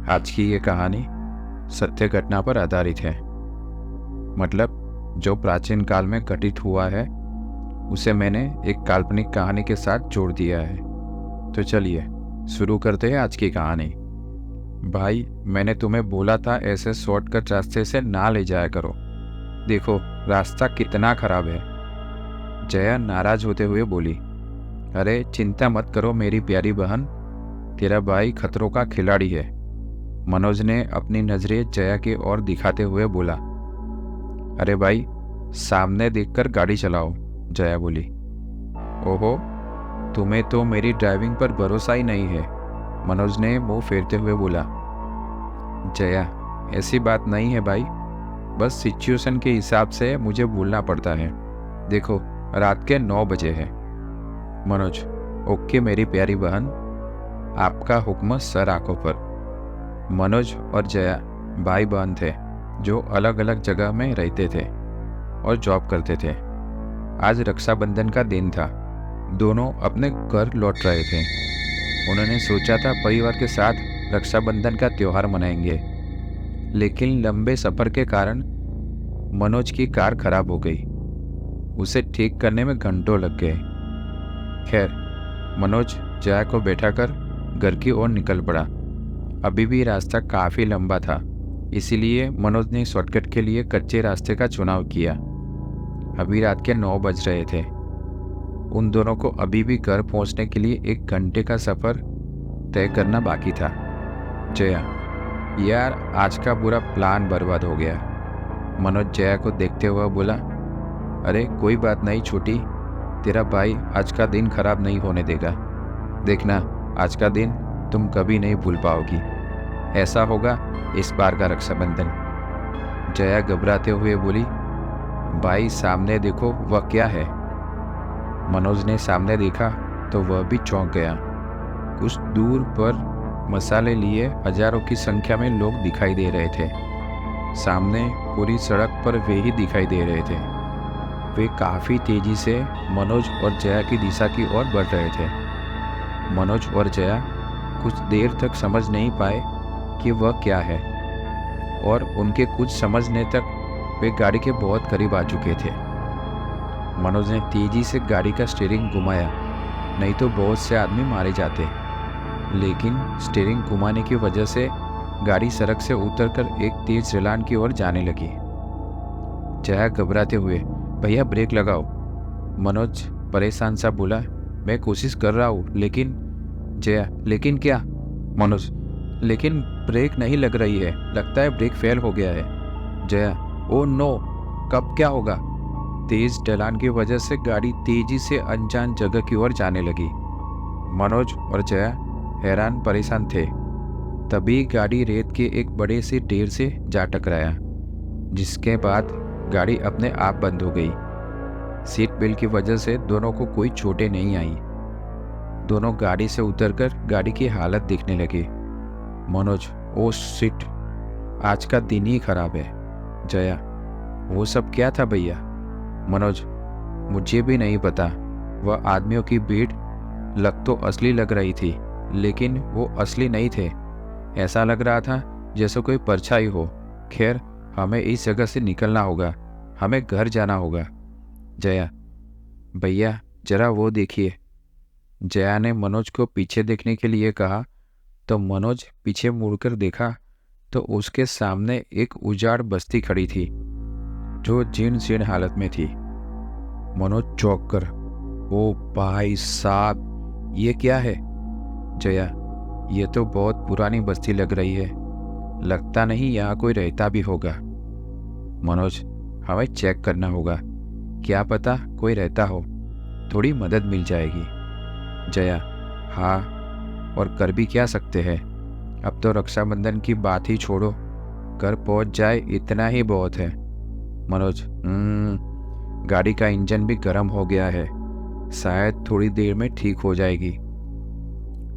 आज की ये कहानी सत्य घटना पर आधारित है। मतलब जो प्राचीन काल में घटित हुआ है उसे मैंने एक काल्पनिक कहानी के साथ जोड़ दिया है। तो चलिए शुरू करते हैं आज की कहानी। भाई, मैंने तुम्हें बोला था ऐसे शॉर्टकट रास्ते से ना ले जाया करो। देखो रास्ता कितना खराब है। जया नाराज होते हुए बोली, अरे चिंता मत करो मेरी प्यारी बहन, तेरा भाई खतरों का खिलाड़ी है। मनोज ने अपनी नजरें जया की ओर दिखाते हुए बोला। अरे भाई, सामने देखकर गाड़ी चलाओ, जया बोली। ओहो, तुम्हें तो मेरी ड्राइविंग पर भरोसा ही नहीं है, मनोज ने मुंह फेरते हुए बोला। जया, ऐसी बात नहीं है भाई, बस सिचुएशन के हिसाब से मुझे बोलना पड़ता है। देखो रात के 9 बजे है। मनोज, ओके मेरी प्यारी बहन, आपका हुक्म सर आंखों पर। मनोज और जया भाई बहन थे जो अलग अलग जगह में रहते थे और जॉब करते थे। आज रक्षाबंधन का दिन था। दोनों अपने घर लौट रहे थे। उन्होंने सोचा था परिवार के साथ रक्षाबंधन का त्योहार मनाएंगे, लेकिन लंबे सफर के कारण मनोज की कार खराब हो गई। उसे ठीक करने में घंटों लग गए। खैर, मनोज जया को बैठाकर घर की ओर निकल पड़ा। अभी भी रास्ता काफ़ी लंबा था, इसीलिए मनोज ने शॉर्टकट के लिए कच्चे रास्ते का चुनाव किया। अभी रात के 9 बज रहे थे। उन दोनों को अभी भी घर पहुंचने के लिए 1 घंटे का सफ़र तय करना बाकी था। जया, यार आज का पूरा प्लान बर्बाद हो गया, मनोज जया को देखते हुए बोला। अरे कोई बात नहीं छोटी, तेरा भाई आज का दिन खराब नहीं होने देगा। देखना, आज का दिन तुम कभी नहीं भूल पाओगी। ऐसा होगा इस बार का रक्षाबंधन। जया घबराते हुए बोली, भाई सामने देखो, वह क्या है? मनोज ने सामने देखा तो वह भी चौंक गया। कुछ दूर पर मसाले लिए हजारों की संख्या में लोग दिखाई दे रहे थे। सामने पूरी सड़क पर वे ही दिखाई दे रहे थे। वे काफ़ी तेजी से मनोज और जया की दिशा की ओर बढ़ रहे थे। मनोज और जया कुछ देर तक समझ नहीं पाए कि वह क्या है, और उनके कुछ समझने तक वे गाड़ी के बहुत करीब आ चुके थे। मनोज ने तेजी से गाड़ी का स्टीयरिंग घुमाया, नहीं तो बहुत से आदमी मारे जाते। लेकिन स्टीयरिंग घुमाने की वजह से गाड़ी सड़क से उतरकर एक तेज ढलान की ओर जाने लगी। जया घबराते हुए, भैया ब्रेक लगाओ, मनोज परेशान सा बोला। मैं कोशिश कर रहा हूँ लेकिन। जया, लेकिन क्या? मनोज, लेकिन ब्रेक नहीं लग रही है, लगता है ब्रेक फेल हो गया है। जया, ओ नो, कब क्या होगा? तेज ढलान की वजह से गाड़ी तेजी से अनजान जगह की ओर जाने लगी। मनोज और जया हैरान परेशान थे। तभी गाड़ी रेत के एक बड़े से ढेर से जा टकराया, जिसके बाद गाड़ी अपने आप बंद हो गई। सीट बेल्ट की वजह से दोनों को कोई चोटें नहीं आई। दोनों गाड़ी से उतरकर गाड़ी की हालत देखने लगे। मनोज, ओ शिट, आज का दिन ही खराब है। जया, वो सब क्या था भैया? मनोज, मुझे भी नहीं पता। वह आदमियों की भीड़ लग तो असली लग रही थी, लेकिन वो असली नहीं थे। ऐसा लग रहा था जैसे कोई परछाई हो। खैर, हमें इस जगह से निकलना होगा, हमें घर जाना होगा। जया, भैया जरा वो देखिए। जया ने मनोज को पीछे देखने के लिए कहा तो मनोज पीछे मुड़कर देखा तो उसके सामने एक उजाड़ बस्ती खड़ी थी जो जीर्ण शीर्ण हालत में थी। मनोज चौंक कर, ओ भाई साहब, ये क्या है? जया, ये तो बहुत पुरानी बस्ती लग रही है, लगता नहीं यहाँ कोई रहता भी होगा। मनोज, हमें चेक करना होगा, क्या पता कोई रहता हो, थोड़ी मदद मिल जाएगी। जया, हाँ, और कर भी क्या सकते हैं? अब तो रक्षाबंधन की बात ही छोड़ो, घर पहुंच जाए इतना ही बहुत है। मनोज, गाड़ी का इंजन भी गर्म हो गया है, शायद थोड़ी देर में ठीक हो जाएगी।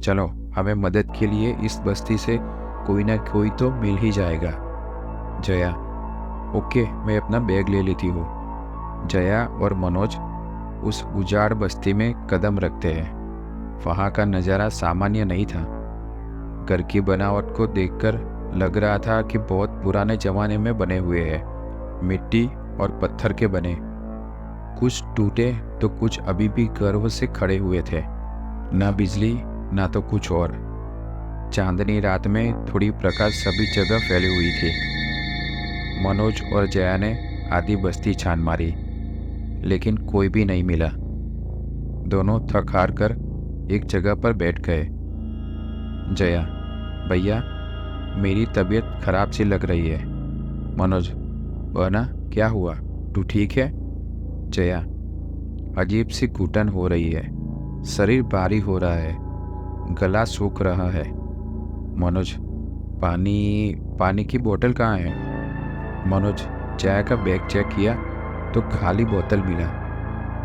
चलो, हमें मदद के लिए इस बस्ती से कोई ना कोई तो मिल ही जाएगा। जया, ओके, मैं अपना बैग ले लेती हूँ। जया और मनोज उस उजाड़ बस्ती में कदम रखते हैं। वहाँ का नज़ारा सामान्य नहीं था। घर की बनावट को देखकर लग रहा था कि बहुत पुराने जमाने में बने हुए हैं, मिट्टी और पत्थर के बने। कुछ टूटे तो कुछ अभी भी गर्व से खड़े हुए थे। ना बिजली ना तो कुछ और। चांदनी रात में थोड़ी प्रकाश सभी जगह फैली हुई थी। मनोज और जया ने आधी बस्ती छान मारी, लेकिन कोई भी नहीं मिला। दोनों थक हार कर एक जगह पर बैठ गए। जया, भैया मेरी तबीयत खराब सी लग रही है। मनोज, बहना क्या हुआ, तू ठीक है? जया, अजीब सी घुटन हो रही है, शरीर भारी हो रहा है, गला सूख रहा है। मनोज, पानी की बोतल कहाँ है? मनोज, जया का बैग चेक किया तो खाली बोतल मिला।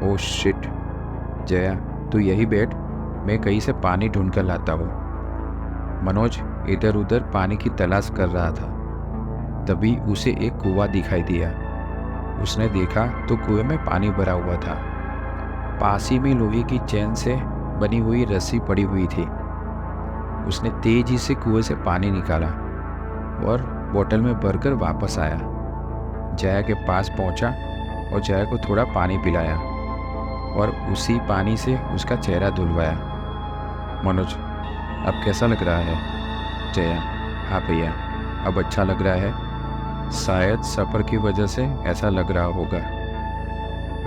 Oh shit. जया, तू यही बैठ, मैं कहीं से पानी ढूंढ कर लाता हूँ। मनोज इधर उधर पानी की तलाश कर रहा था। तभी उसे एक कुआं दिखाई दिया। उसने देखा तो कुएं में पानी भरा हुआ था। पास ही में लोहे की चैन से बनी हुई रस्सी पड़ी हुई थी। उसने तेजी से कुएं से पानी निकाला और बोतल में भरकर वापस आया। जया के पास पहुंचा और जया को थोड़ा पानी पिलाया और उसी पानी से उसका चेहरा धुलवाया। मनोज, अब कैसा लग रहा है? जया, हाँ भैया, अब अच्छा लग रहा है। शायद सफ़र की वजह से ऐसा लग रहा होगा।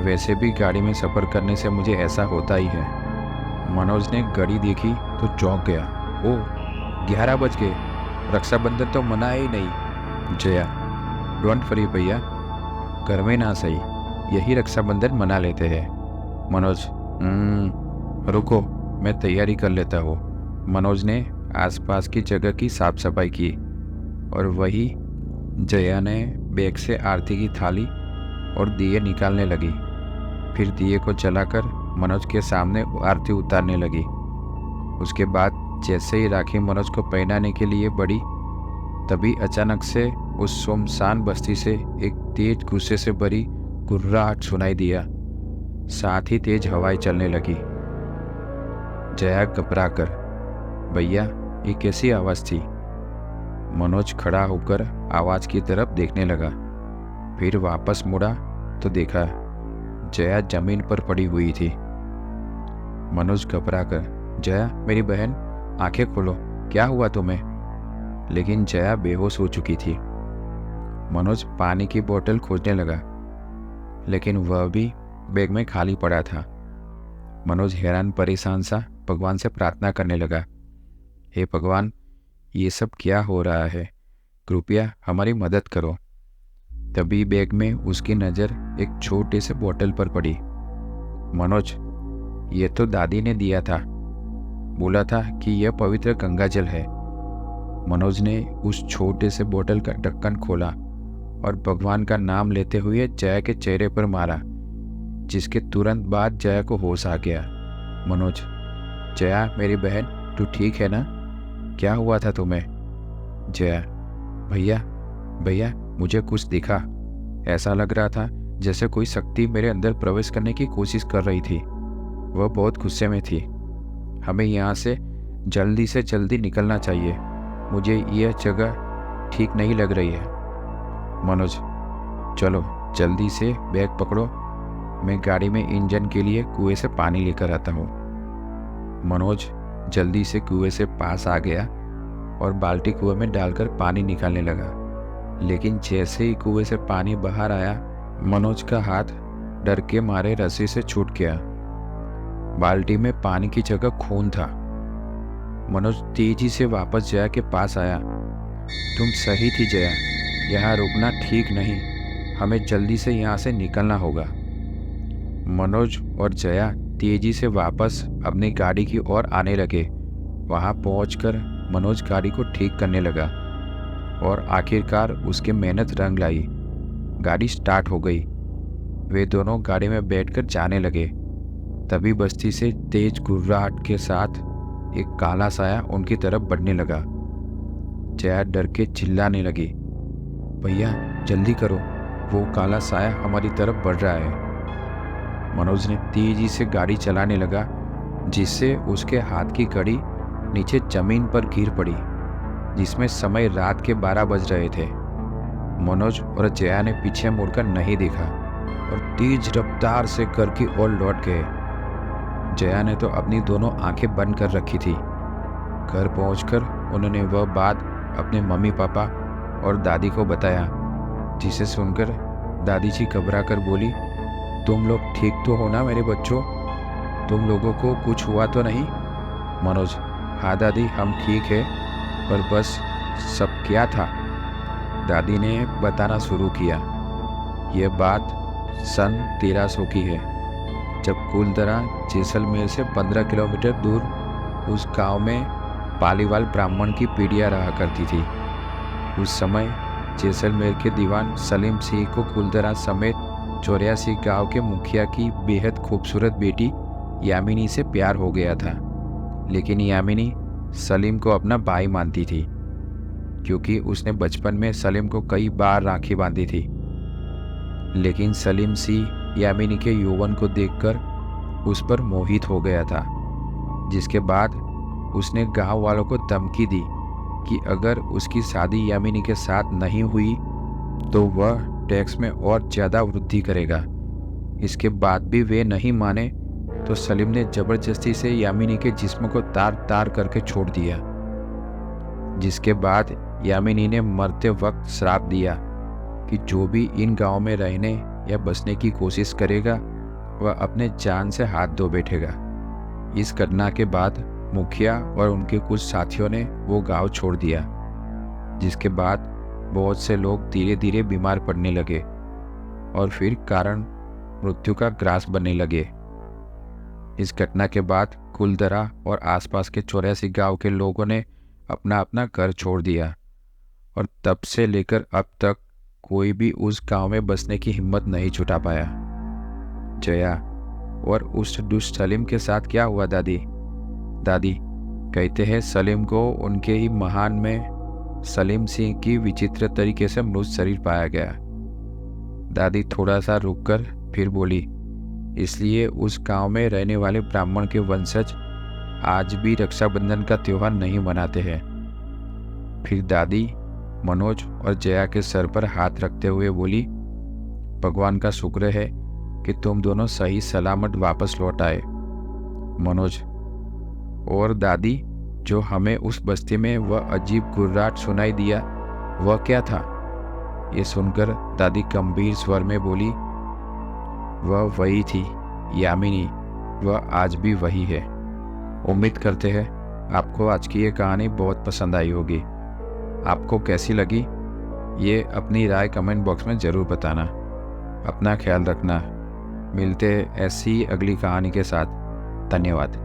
वैसे भी गाड़ी में सफ़र करने से मुझे ऐसा होता ही है। मनोज ने घड़ी देखी तो चौंक गया। ओह, 11 बज गए, रक्षाबंधन तो मनाया ही नहीं। जया, डोंट वरी भैया, घर में ना सही, यही रक्षाबंधन मना लेते हैं। मनोज, रुको, मैं तैयारी कर लेता हूँ। मनोज ने आसपास की जगह की साफ सफाई की और वही जया ने बैग से आरती की थाली और दिए निकालने लगी। फिर दिए को जलाकर मनोज के सामने आरती उतारने लगी। उसके बाद जैसे ही राखी मनोज को पहनाने के लिए बढ़ी, तभी अचानक से उस सुनसान बस्ती से एक तेज गुस्से से भरी गुर्राहट सुनाई दिया। साथ ही तेज हवाएं चलने लगी। जया घबरा कर, भैया ये कैसी आवाज़ थी? मनोज खड़ा होकर आवाज़ की तरफ देखने लगा। फिर वापस मुड़ा तो देखा जया जमीन पर पड़ी हुई थी। मनोज घबरा कर, जया मेरी बहन, आंखें खोलो, क्या हुआ तुम्हें? लेकिन जया बेहोश हो चुकी थी। मनोज पानी की बोतल खोजने लगा, लेकिन वह भी बैग में खाली पड़ा था। मनोज हैरान परेशान सा भगवान से प्रार्थना करने लगा, हे भगवान, ये सब क्या हो रहा है? कृपया हमारी मदद करो। तभी बैग में उसकी नज़र एक छोटे से बोतल पर पड़ी। मनोज, ये तो दादी ने दिया था, बोला था कि यह पवित्र गंगा जल है। मनोज ने उस छोटे से बोतल का ढक्कन खोला और भगवान का नाम लेते हुए जया के चेहरे पर मारा, जिसके तुरंत बाद जया को होश आ गया। मनोज, जया मेरी बहन, तू ठीक है ना? क्या हुआ था तुम्हें? जया, भैया मुझे कुछ दिखा। ऐसा लग रहा था जैसे कोई शक्ति मेरे अंदर प्रवेश करने की कोशिश कर रही थी। वह बहुत गुस्से में थी। हमें यहाँ से जल्दी निकलना चाहिए। मुझे यह जगह ठीक नहीं लग रही है। मनोज, चलो जल्दी से बैग पकड़ो, मैं गाड़ी में इंजन के लिए कुएं से पानी लेकर आता हूँ। मनोज जल्दी से कुएं से पास आ गया और बाल्टी कुएं में डालकर पानी निकालने लगा। लेकिन जैसे ही कुएं से पानी बाहर आया, मनोज का हाथ डर के मारे रस्सी से छूट गया। बाल्टी में पानी की जगह खून था। मनोज तेजी से वापस जया के पास आया। तुम सही थी जया, यहाँ रुकना ठीक नहीं, हमें जल्दी से यहाँ से निकलना होगा। मनोज और जया तेजी से वापस अपनी गाड़ी की ओर आने लगे। वहाँ पहुंचकर मनोज गाड़ी को ठीक करने लगा और आखिरकार उसकी मेहनत रंग लाई। गाड़ी स्टार्ट हो गई। वे दोनों गाड़ी में बैठकर जाने लगे। तभी बस्ती से तेज गुर्राहट के साथ एक काला साया उनकी तरफ बढ़ने लगा। जया डर के चिल्लाने लगी, भैया जल्दी करो, वो काला साया हमारी तरफ बढ़ रहा है। मनोज ने तेजी से गाड़ी चलाने लगा, जिससे उसके हाथ की घड़ी नीचे जमीन पर गिर पड़ी, जिसमें समय रात के 12 बज रहे थे। मनोज और जया ने पीछे मुड़कर नहीं देखा और तेज रफ्तार से घर की ओर लौट गए। जया ने तो अपनी दोनों आंखें बंद कर रखी थी। घर पहुंचकर उन्होंने वह बात अपने मम्मी पापा और दादी को बताया, जिसे सुनकर दादी जी घबरा कर बोली, तुम लोग ठीक तो हो ना मेरे बच्चों? तुम लोगों को कुछ हुआ तो नहीं? मनोज: हाँ दादी, हम ठीक है, पर बस सब क्या था? दादी ने बताना शुरू किया। यह बात सन 1300 की है, जब कुलदरा जैसलमेर से 15 किलोमीटर दूर उस गांव में पालीवाल ब्राह्मण की पीढ़ियाँ रहा करती थी। उस समय जैसलमेर के दीवान सलीम सिंह को कुलदरा समेत 84 गांव के मुखिया की बेहद खूबसूरत बेटी यामिनी से प्यार हो गया था। लेकिन यामिनी सलीम को अपना भाई मानती थी, क्योंकि उसने बचपन में सलीम को कई बार राखी बांधी थी। लेकिन सलीम सिंह यामिनी के यौवन को देखकर उस पर मोहित हो गया था, जिसके बाद उसने गांव वालों को धमकी दी कि अगर उसकी शादी यामिनी के साथ नहीं हुई तो वह टैक्स में और ज़्यादा वृद्धि करेगा। इसके बाद भी वे नहीं माने तो सलीम ने जबरदस्ती से यामिनी के जिस्म को तार तार करके छोड़ दिया, जिसके बाद यामिनी ने मरते वक्त श्राप दिया कि जो भी इन गांव में रहने या बसने की कोशिश करेगा वह अपने जान से हाथ धो बैठेगा। इस घटना के बाद मुखिया और उनके कुछ साथियों ने वो गांव छोड़ दिया, जिसके बाद बहुत से लोग धीरे धीरे बीमार पड़ने लगे और फिर कारण मृत्यु का ग्रास बनने लगे। इस घटना के बाद कुलदरा और आसपास के 84 गांव के लोगों ने अपना अपना घर छोड़ दिया और तब से लेकर अब तक कोई भी उस गांव में बसने की हिम्मत नहीं जुटा पाया। जया: और उस दुष्ट सलीम के साथ क्या हुआ दादी? दादी: कहते हैं सलीम को उनके ही महान में सलीम सिंह की विचित्र तरीके से मृत शरीर पाया गया। दादी थोड़ा सा रुककर फिर बोली, इसलिए उस गांव में रहने वाले ब्राह्मण के वंशज आज भी रक्षाबंधन का त्योहार नहीं मनाते हैं। फिर दादी मनोज और जया के सर पर हाथ रखते हुए बोली, भगवान का शुक्र है कि तुम दोनों सही सलामत वापस लौट आए। मनोज: और दादी, जो हमें उस बस्ती में वह अजीब गुर्राट सुनाई दिया, वह क्या था? ये सुनकर दादी गंभीर स्वर में बोली, वह वही थी यामिनी, वह आज भी वही है। उम्मीद करते हैं आपको आज की ये कहानी बहुत पसंद आई होगी। आपको कैसी लगी ये अपनी राय कमेंट बॉक्स में ज़रूर बताना। अपना ख्याल रखना। मिलते हैं ऐसी अगली कहानी के साथ। धन्यवाद।